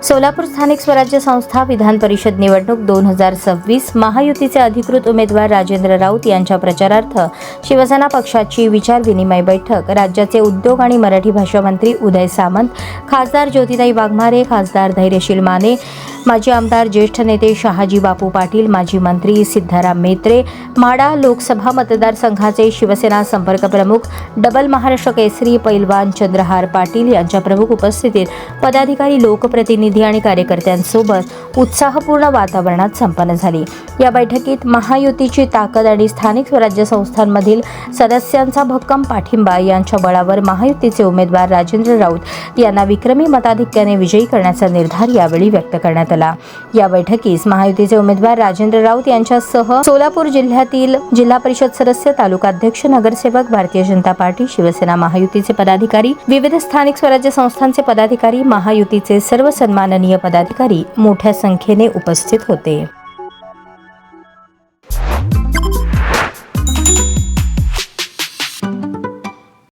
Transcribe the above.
सोलापूर स्थानिक स्वराज्य संस्था विधान परिषद निवडणूक 2026 महायुतीचे अधिकृत उमेदवार राजेंद्र राऊत यांच्या प्रचारार्थ शिवसेना पक्षाची विचारविनिमय बैठक राज्याचे उद्योग आणि मराठी भाषा मंत्री उदय सामंत, खासदार ज्योतिताई वाघमारे, खासदार धैर्यशील माने, माजी आमदार ज्येष्ठ नेते शहाजी बापू पाटील, माजी मंत्री सिद्धाराम मेत्रे, माढा लोकसभा मतदारसंघाचे शिवसेना संपर्क प्रमुख डबल महाराष्ट्र केसरी पैलवान चंद्रहार पाटील यांच्या प्रमुख उपस्थितीत पदाधिकारी, लोकप्रतिनिधी आणि कार्यकर्त्यांसोबत उत्साहपूर्ण वातावरणात संपन्न झाली। या बैठकीत महायुतीची ताकद आणि स्थानिक स्वराज्य संस्थांमधील सदस्यांचा भक्कम पाठिंबा यांच्या बळावर महायुतीचे उमेदवार राजेंद्र राऊत यांना विक्रमी मताधिक्याने विजयी करण्याचा निर्धार यावेळी व्यक्त करण्यात आला। या बैठकीस महायुतीचे उमेदवार राजेंद्र राऊत यांच्यासह सोलापूर जिल्ह्यातील जिल्हा परिषद सदस्य, तालुका अध्यक्ष, नगरसेवक, भारतीय जनता पार्टी, शिवसेना महायुतीचे पदाधिकारी, विविध स्थानिक स्वराज्य संस्थांचे पदाधिकारी, महायुतीचे सर्व सन्माननीय पदाधिकारी मोठ्या संख्येने उपस्थित होते।